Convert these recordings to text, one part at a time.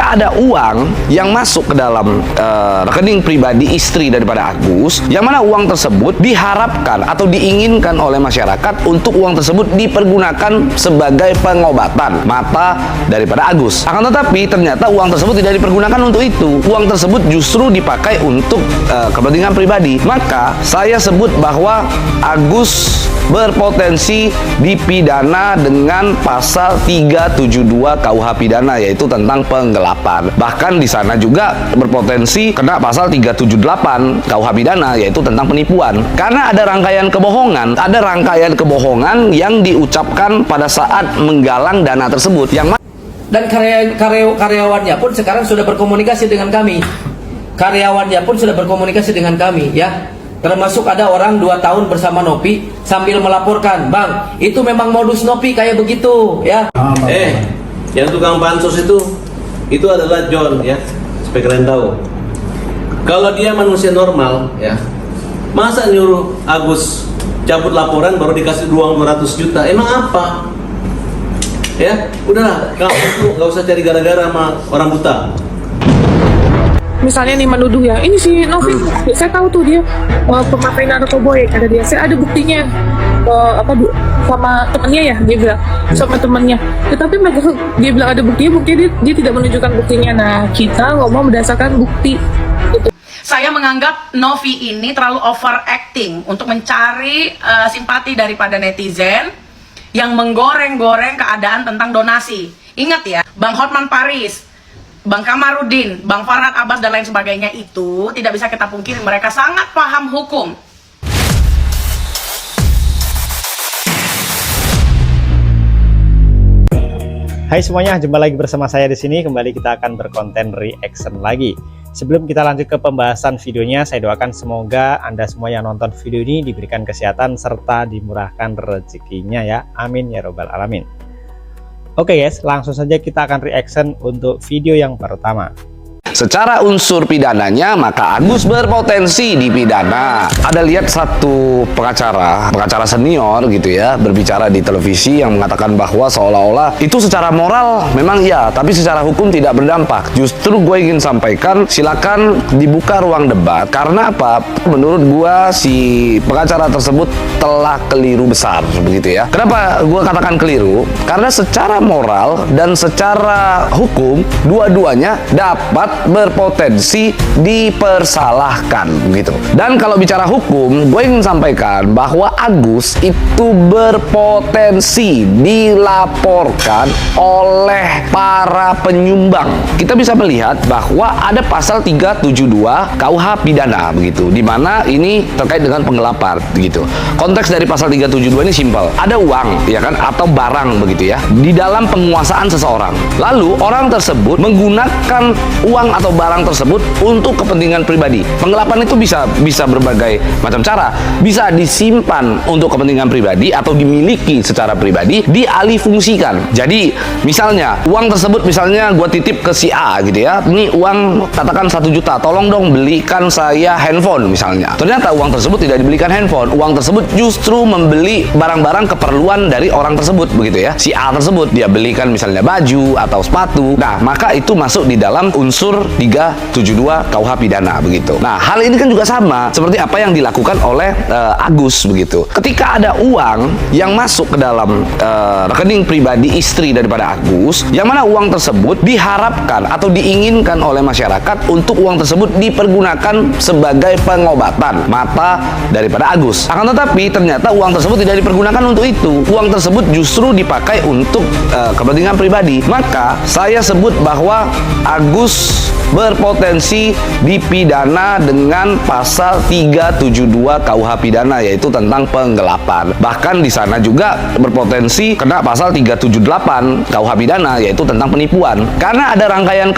ketika ada uang yang masuk ke dalam rekening pribadi istri daripada Agus, yang mana uang tersebut diharapkan atau diinginkan oleh masyarakat untuk uang tersebut dipergunakan sebagai pengobatan mata daripada Agus. Akan tetapi ternyata uang tersebut tidak dipergunakan untuk itu. Uang tersebut justru dipakai untuk kepentingan pribadi. Maka saya sebut bahwa Agus berpotensi dipidana dengan pasal 372 KUH pidana, yaitu tentang penggelapan. Bahkan di sana juga berpotensi kena pasal 378 KUH pidana, yaitu tentang penipuan. Karena ada rangkaian kebohongan yang diucapkan pada saat menggalang dana tersebut. Dan karyawannya pun sekarang sudah berkomunikasi dengan kami. Ya. Termasuk ada orang 2 tahun bersama Nopi sambil melaporkan, Bang, itu memang modus Nopi kayak begitu, ya. Yang tukang bansos itu adalah John, ya. Supaya kalian tahu. Kalau dia manusia normal, ya, masa nyuruh Agus cabut laporan baru dikasih uang 200 juta? Emang apa? Ya, udah, kamu nggak usah cari gara-gara sama orang buta. Misalnya nih menuduh ya, ini si Novi, saya tahu tuh dia pemakai narkoba ya, kata dia, saya ada buktinya sama temennya ya, dia bilang sama temennya. Tetapi mereka dia bilang ada buktinya dia tidak menunjukkan buktinya. Nah, kita ngomong berdasarkan bukti. Gitu. Saya menganggap Novi ini terlalu overacting untuk mencari simpati daripada netizen yang menggoreng-goreng keadaan tentang donasi. Ingat ya, Bang Hotman Paris, Bang Kamarudin, Bang Farhad Abbas dan lain sebagainya itu tidak bisa kita pungkiri mereka sangat paham hukum. Hai semuanya, jumpa lagi bersama saya di sini. Kembali kita akan berkonten reaction lagi. Sebelum kita lanjut ke pembahasan videonya, saya doakan semoga Anda semua yang nonton video ini diberikan kesehatan serta dimurahkan rezekinya ya. Amin ya robbal alamin. Oke guys, langsung saja kita akan reaction untuk video yang pertama. Secara unsur pidananya, maka Agus berpotensi dipidana. Ada lihat satu pengacara senior gitu ya, berbicara di televisi yang mengatakan bahwa seolah-olah itu secara moral memang iya, tapi secara hukum tidak berdampak. Justru gue ingin sampaikan, silakan dibuka ruang debat. Karena apa? Menurut gue si pengacara tersebut telah keliru besar begitu ya. Kenapa gue katakan keliru? Karena secara moral dan secara hukum dua-duanya dapat berpotensi dipersalahkan gitu. Dan kalau bicara hukum, gue ingin sampaikan bahwa Agus itu berpotensi dilaporkan oleh para penyumbang. Kita bisa melihat bahwa ada pasal 372 KUH pidana begitu, di mana ini terkait dengan penggelapan gitu. Konteks dari pasal 372 ini simpel. Ada uang ya kan, atau barang begitu ya, di dalam penguasaan seseorang. Lalu orang tersebut menggunakan uang atau barang tersebut untuk kepentingan pribadi. Penggelapan itu bisa berbagai macam cara. Bisa disimpan untuk kepentingan pribadi atau dimiliki secara pribadi, dialihfungsikan. Jadi misalnya uang tersebut misalnya gue titip ke si A gitu ya. Ini uang katakan 1 juta, tolong dong belikan saya handphone misalnya. Ternyata uang tersebut tidak dibelikan handphone. Uang tersebut justru membeli barang-barang keperluan dari orang tersebut begitu ya. Si A tersebut dia belikan misalnya baju atau sepatu. Nah, maka itu masuk di dalam unsur 372 KUH pidana begitu. Nah, hal ini kan juga sama seperti apa yang dilakukan oleh Agus begitu. Ketika ada uang yang masuk ke dalam rekening pribadi istri daripada Agus, yang mana uang tersebut diharapkan atau diinginkan oleh masyarakat untuk uang tersebut dipergunakan sebagai pengobatan mata daripada Agus. Akan tetapi ternyata uang tersebut tidak dipergunakan untuk itu. Uang tersebut justru dipakai untuk kepentingan pribadi. Maka saya sebut bahwa Agus berpotensi dipidana dengan pasal 372 KUH pidana, yaitu tentang penggelapan. Bahkan di sana juga berpotensi kena pasal 378 KUH pidana, yaitu tentang penipuan. Karena ada rangkaian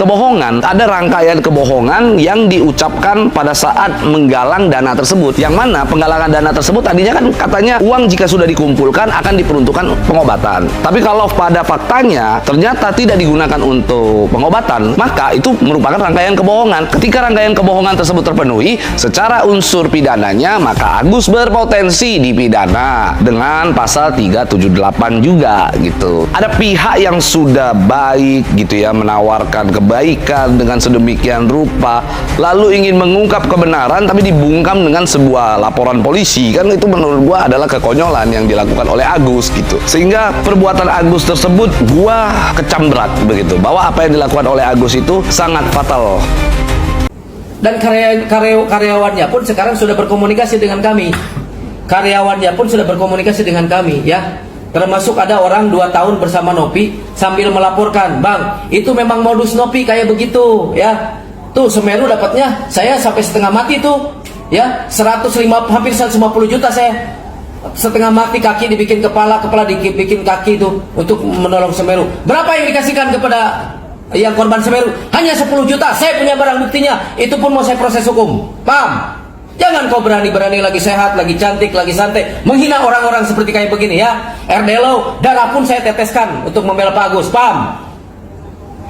kebohongan yang diucapkan pada saat menggalang dana tersebut. Yang mana penggalangan dana tersebut tadinya kan katanya uang jika sudah dikumpulkan akan diperuntukkan pengobatan. Tapi kalau pada faktanya ternyata tidak digunakan untuk pengobatan, maka itu merupakan rangkaian kebohongan. Ketika rangkaian kebohongan tersebut terpenuhi secara unsur pidananya, maka Agus berpotensi dipidana dengan pasal 378 juga gitu. Ada pihak yang sudah baik gitu ya, menawarkan kebaikan dengan sedemikian rupa, lalu ingin mengungkap kebenaran tapi dibungkam dengan sebuah laporan polisi. Kan itu menurut gua adalah kekonyolan yang dilakukan oleh Agus gitu. Sehingga perbuatan Agus tersebut gua kecam berat begitu, bahwa apa yang dilakukan oleh Agus itu sangat fatal. Dan karyawannya pun sekarang sudah berkomunikasi dengan kami. Karyawannya pun sudah berkomunikasi dengan kami ya. Termasuk ada orang 2 tahun bersama Nopi sambil melaporkan, "Bang, itu memang modus Nopi kayak begitu ya. Tuh Semeru dapatnya saya sampai setengah mati tuh ya, 105 hampir 150 juta saya. Setengah mati, kaki dibikin kepala dibikin kaki itu untuk menolong Semeru. Berapa yang dikasihkan kepada yang korban Semeru? Hanya 10 juta. Saya punya barang buktinya. Itu pun mau saya proses hukum. Paham? Jangan kau berani-berani lagi sehat, lagi cantik, lagi santai menghina orang-orang seperti kayak begini ya. RD Law, darah pun saya teteskan untuk membela Pak Agus. Paham?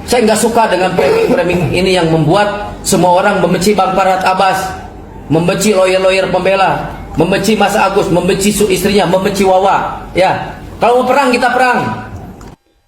Saya nggak suka dengan framing ini yang membuat semua orang membenci Bang Farhad Abbas, membenci lawyer-lawyer pembela, membenci Mas Agus, membenci istrinya, membenci Wawa. Ya, kalau mau perang kita perang.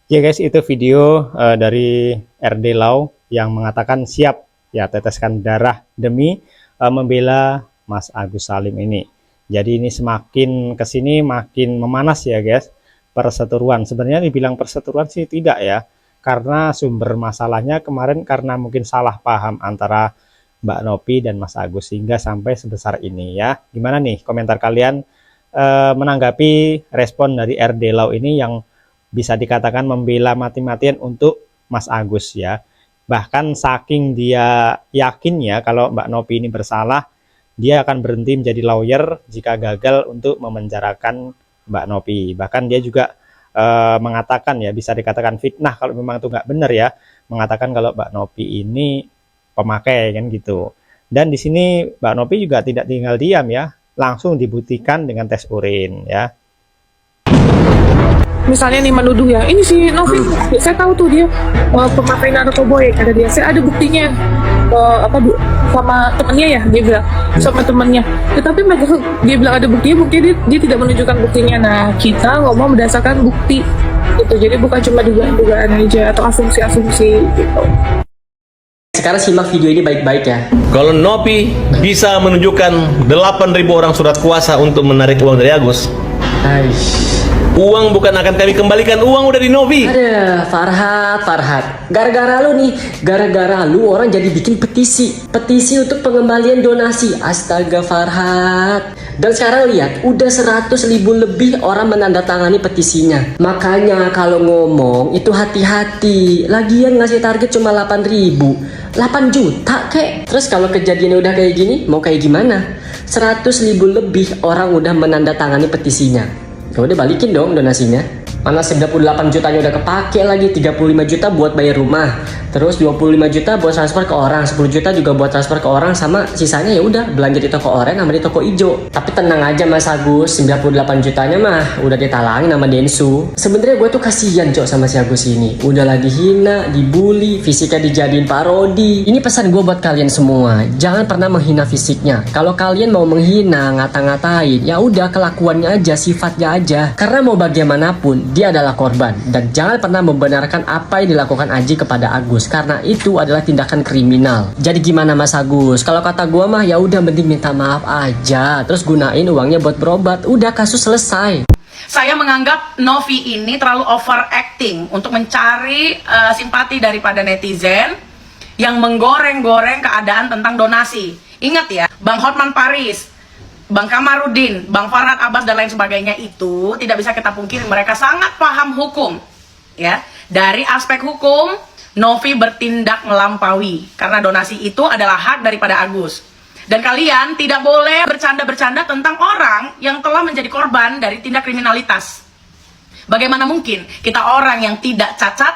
Ya guys, itu video dari RD Law yang mengatakan siap ya teteskan darah demi membela Mas Agus Salim ini. Jadi ini semakin kesini makin memanas ya guys, perseteruan. Sebenarnya dibilang perseteruan sih tidak ya, karena sumber masalahnya kemarin karena mungkin salah paham antara Mbak Nopi dan Mas Agus sehingga sampai sebesar ini ya. Gimana nih komentar kalian menanggapi respon dari RD Law ini yang bisa dikatakan membela mati-matian untuk Mas Agus ya. Bahkan saking dia yakinnya kalau Mbak Nopi ini bersalah, dia akan berhenti menjadi lawyer jika gagal untuk memenjarakan Mbak Nopi. Bahkan dia juga mengatakan ya, bisa dikatakan fitnah kalau memang itu nggak benar ya, mengatakan kalau Mbak Nopi ini pemakai kan gitu. Dan di sini Mbak Nopi juga tidak tinggal diam ya, langsung dibuktikan dengan tes urin ya. Misalnya nih menuduh ya, ini si Novi, saya tahu tuh dia pemakai narkoba ya, kata dia. Saya ada buktinya sama temennya ya, dia bilang sama temennya. Tetapi mereka dia bilang ada buktinya dia tidak menunjukkan buktinya. Nah kita ngomong berdasarkan bukti gitu, jadi bukan cuma dugaan-dugaan aja atau asumsi-asumsi gitu. Sekarang simak video ini baik-baik ya. Kalau Nopi bisa menunjukkan 8.000 orang surat kuasa untuk menarik uang dari Agus, uang bukan akan kami kembalikan, uang udah di Nopi. Ada Farhad, gara-gara lu nih, gara-gara lu orang jadi bikin petisi untuk pengembalian donasi. Astaga Farhad. Dan sekarang lihat, udah 100.000 lebih orang menandatangani petisinya. Makanya kalau ngomong itu hati-hati. Lagian ngasih target cuma 8.000, 8 juta kek. Terus kalau kejadiannya udah kayak gini, mau kayak gimana? 100.000 lebih orang udah menandatangani petisinya. Ya udah balikin dong donasinya. Mana 98 jutanya udah kepake lagi, 35 juta buat bayar rumah. Terus 25 juta buat transfer ke orang, 10 juta juga buat transfer ke orang, sama sisanya ya udah belanja di toko oranye sama di toko hijau. Tapi tenang aja Mas Agus, 98 jutanya mah udah ditalangin sama Densu. Sebenarnya gue tuh kasihan Cok sama si Agus ini. Udah lagi hina, dibully, fisiknya dijadiin parodi. Ini pesan gue buat kalian semua, jangan pernah menghina fisiknya. Kalau kalian mau menghina, ngata-ngatain, ya udah kelakuannya aja, sifatnya aja. Karena mau bagaimanapun dia adalah korban, dan jangan pernah membenarkan apa yang dilakukan Aji kepada Agus, karena itu adalah tindakan kriminal. Jadi gimana Mas Agus? Kalau kata gua mah ya udah mending minta maaf aja, terus gunain uangnya buat berobat, udah kasus selesai. Saya menganggap Novi ini terlalu overacting untuk mencari simpati daripada netizen yang menggoreng-goreng keadaan tentang donasi. Ingat ya, Bang Hotman Paris, Bang Kamarudin, Bang Farhad Abbas dan lain sebagainya itu tidak bisa kita pungkiri mereka sangat paham hukum. Ya, dari aspek hukum, Novi bertindak melampaui karena donasi itu adalah hak daripada Agus. Dan kalian tidak boleh bercanda-bercanda tentang orang yang telah menjadi korban dari tindak kriminalitas. Bagaimana mungkin kita orang yang tidak cacat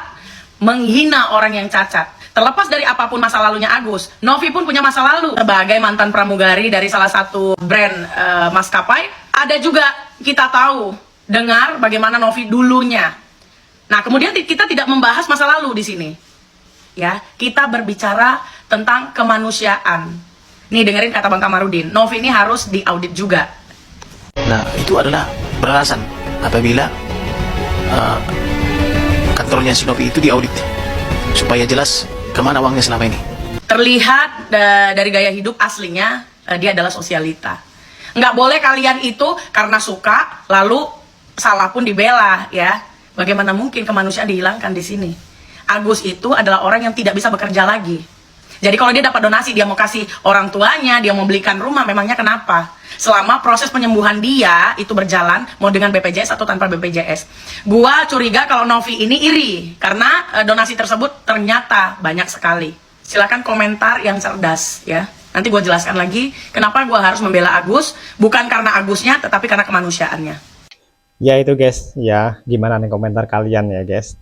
menghina orang yang cacat? Terlepas dari apapun masa lalunya Agus, Novi pun punya masa lalu sebagai mantan pramugari dari salah satu brand maskapai. Ada juga kita tahu, dengar bagaimana Novi dulunya. Nah, kemudian kita tidak membahas masa lalu di sini. Ya, kita berbicara tentang kemanusiaan. Nih dengerin kata Bang Kamarudin, Novi ini harus diaudit juga. Nah, itu adalah beralasan apabila kantornya si Novi itu diaudit supaya jelas kemana uangnya selama ini. Terlihat dari gaya hidup aslinya dia adalah sosialita. Nggak boleh kalian itu karena suka lalu salah pun dibela ya. Bagaimana mungkin kemanusiaan dihilangkan di sini? Agus itu adalah orang yang tidak bisa bekerja lagi. Jadi kalau dia dapat donasi, dia mau kasih orang tuanya, dia mau belikan rumah, memangnya kenapa? Selama proses penyembuhan dia itu berjalan, mau dengan BPJS atau tanpa BPJS. Gua curiga kalau Novi ini iri, karena donasi tersebut ternyata banyak sekali. Silakan komentar yang cerdas ya. Nanti gue jelaskan lagi kenapa gue harus membela Agus, bukan karena Agusnya, tetapi karena kemanusiaannya. Ya itu guys, ya gimana nih komentar kalian ya guys?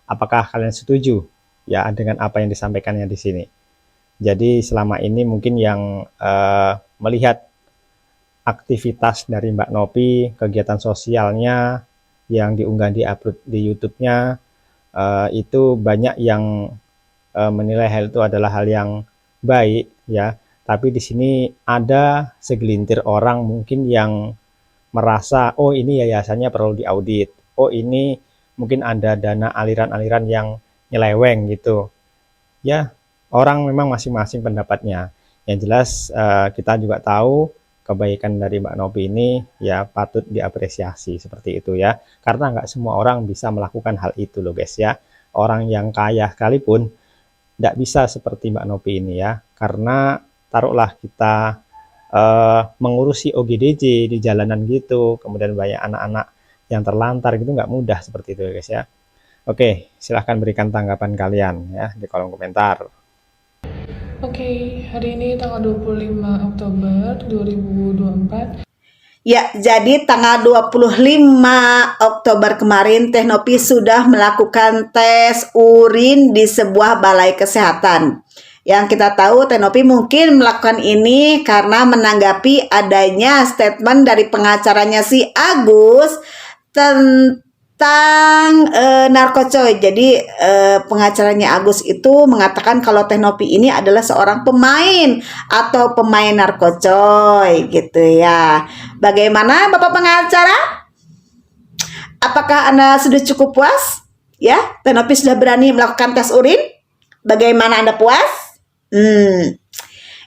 Apakah kalian setuju ya dengan apa yang disampaikannya di sini? Jadi selama ini mungkin yang melihat aktivitas dari Mbak Novi, kegiatan sosialnya yang diunggah di-upload di YouTube-nya, itu banyak yang menilai hal itu adalah hal yang baik ya, tapi di sini ada segelintir orang mungkin yang merasa oh ini yayasannya perlu diaudit, oh ini mungkin ada dana aliran-aliran yang nyeleweng gitu ya. Orang memang masing-masing pendapatnya. Yang jelas kita juga tahu kebaikan dari Mbak Novi ini ya patut diapresiasi seperti itu ya, karena nggak semua orang bisa melakukan hal itu loh guys ya. Orang yang kaya sekalipun tidak bisa seperti Mbak Novi ini ya, karena taruhlah kita mengurusi OGDJ di jalanan gitu, kemudian banyak anak-anak yang terlantar gitu, nggak mudah seperti itu guys ya. Oke, silahkan berikan tanggapan kalian ya di kolom komentar. Oke, hari ini tanggal 25 Oktober 2024. Ya, jadi tanggal 25 Oktober kemarin Teh Novi sudah melakukan tes urin di sebuah balai kesehatan. Yang kita tahu Teh Novi mungkin melakukan ini karena menanggapi adanya statement dari pengacaranya si Agus tentang narkocoy. Jadi pengacaranya Agus itu mengatakan kalau Teh Novi ini adalah seorang pemain atau pemain narkocoy gitu ya. Bagaimana Bapak pengacara? Apakah Anda sudah cukup puas? Ya, Teh Novi sudah berani melakukan tes urin? Bagaimana Anda puas?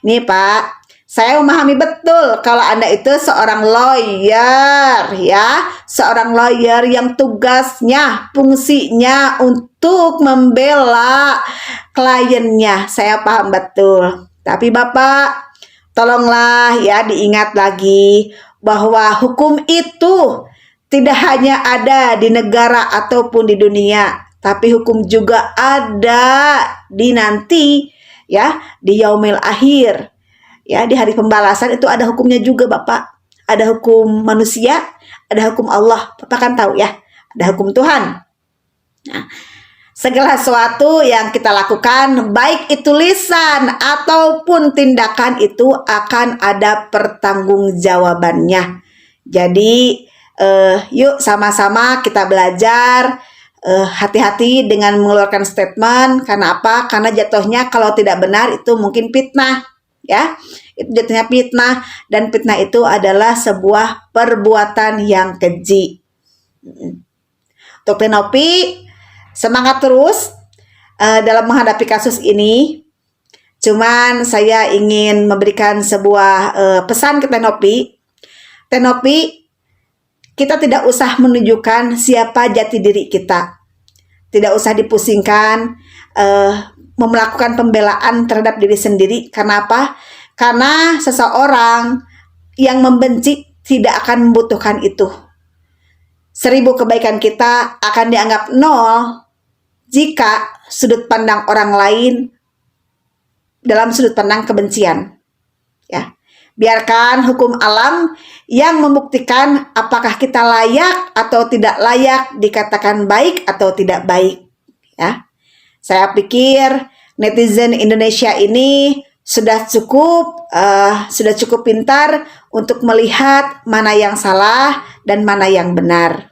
Nih Pak, saya memahami betul kalau Anda itu seorang lawyer ya, seorang lawyer yang tugasnya, fungsinya untuk membela kliennya. Saya paham betul. Tapi Bapak, tolonglah ya diingat lagi bahwa hukum itu tidak hanya ada di negara ataupun di dunia, tapi hukum juga ada di nanti ya, di yaumil akhir. Ya, di hari pembalasan itu ada hukumnya juga Bapak. Ada hukum manusia, ada hukum Allah. Bapak kan tahu ya, ada hukum Tuhan. Nah, segala sesuatu yang kita lakukan, baik itu lisan ataupun tindakan, itu akan ada pertanggungjawabannya. Jadi, yuk sama-sama kita belajar. Hati-hati dengan mengeluarkan statement. Karena apa? Karena jatuhnya kalau tidak benar itu mungkin fitnah. Ya, itu jatuhnya fitnah, dan fitnah itu adalah sebuah perbuatan yang keji. Untuk Teh Novi, semangat terus dalam menghadapi kasus ini. Cuman saya ingin memberikan sebuah pesan ke Teh Novi. Teh Novi, kita tidak usah menunjukkan siapa jati diri kita. Tidak usah dipusingkan melakukan pembelaan terhadap diri sendiri. Karena apa? Karena seseorang yang membenci tidak akan membutuhkan itu. 1000 kebaikan kita akan dianggap nol jika sudut pandang orang lain dalam sudut pandang kebencian. Ya, biarkan hukum alam yang membuktikan apakah kita layak atau tidak layak dikatakan baik atau tidak baik. Ya, saya pikir netizen Indonesia ini sudah cukup pintar untuk melihat mana yang salah dan mana yang benar.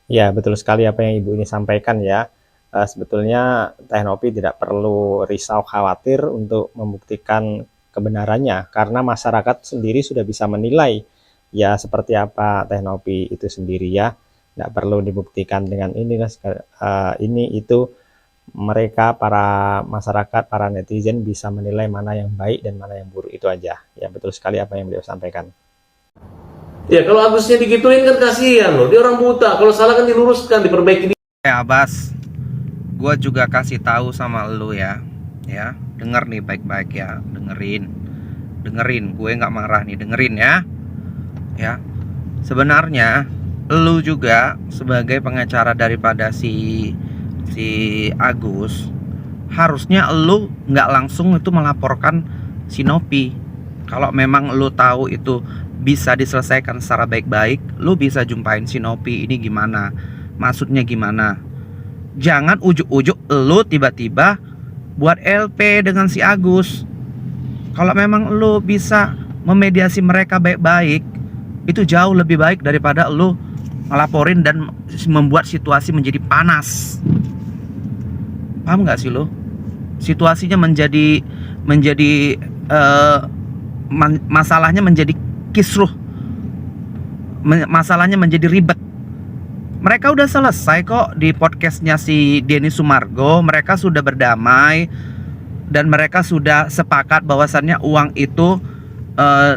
Ya, betul sekali apa yang Ibu ini sampaikan ya. sebetulnya Teh Novi tidak perlu risau khawatir untuk membuktikan kebenarannya, karena masyarakat sendiri sudah bisa menilai ya seperti apa Teh Novi itu sendiri ya. Nggak perlu dibuktikan dengan ini itu. Mereka, para masyarakat, para netizen bisa menilai mana yang baik dan mana yang buruk, itu aja ya. Betul sekali apa yang beliau sampaikan. Ya kalau Agusnya digituin kan kasihan loh, dia orang buta, kalau salah kan diluruskan, diperbaiki. Ya Abbas, gue juga kasih tahu sama lu ya, denger nih baik-baik ya, dengerin, gue nggak marah nih, dengerin ya. Sebenarnya lu juga sebagai pengacara daripada si Agus, harusnya lu nggak langsung itu melaporkan si Novi. Kalau memang lu tahu itu bisa diselesaikan secara baik-baik, lu bisa jumpain si Novi, ini gimana, maksudnya gimana. Jangan ujuk-ujuk lu tiba-tiba buat LP dengan si Agus. Kalau memang lu bisa memediasi mereka baik-baik, itu jauh lebih baik daripada lu ngelaporin dan membuat situasi menjadi panas. Paham nggak sih lo? Situasinya menjadi masalahnya menjadi kisruh, masalahnya menjadi ribet. Mereka udah selesai kok di podcastnya si Denny Sumargo. Mereka sudah berdamai dan mereka sudah sepakat bahwasannya uang itu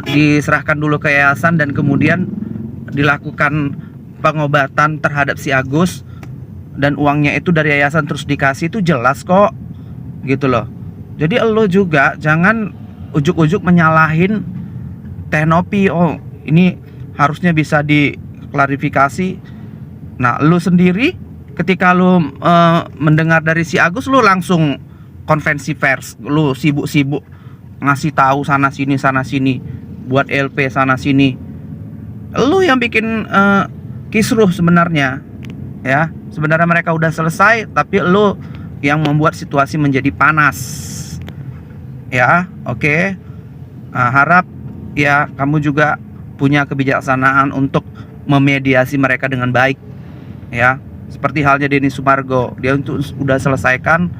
diserahkan dulu ke yayasan dan kemudian dilakukan pengobatan terhadap si Agus. Dan uangnya itu dari yayasan terus dikasih, itu jelas kok gitu loh. Jadi lo juga jangan ujuk-ujuk menyalahin Teh Novi. Oh ini harusnya bisa diklarifikasi. Nah lo sendiri ketika lo mendengar dari si Agus, lo langsung konvensi pers, lo sibuk-sibuk ngasih tahu sana sini buat LP sana sini. Lo yang bikin kisruh sebenarnya ya. Sebenarnya mereka udah selesai, tapi lo yang membuat situasi menjadi panas ya. Oke. Harap ya kamu juga punya kebijaksanaan untuk memediasi mereka dengan baik ya. Seperti halnya Denny Sumargo, dia udah selesaikan,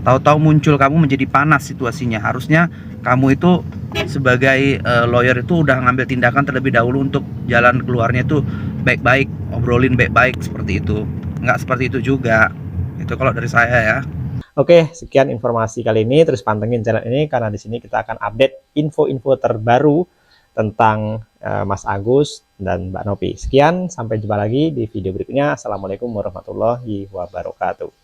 tahu-tahu muncul kamu menjadi panas situasinya. Harusnya kamu itu sebagai lawyer itu udah ngambil tindakan terlebih dahulu untuk jalan keluarnya itu baik-baik, obrolin baik-baik seperti itu. Nggak seperti itu juga. Itu kalau dari saya ya. Oke, sekian informasi kali ini. Terus pantengin channel ini karena di sini kita akan update info-info terbaru tentang Mas Agus dan Mbak Novi. Sekian, sampai jumpa lagi di video berikutnya. Assalamualaikum warahmatullahi wabarakatuh.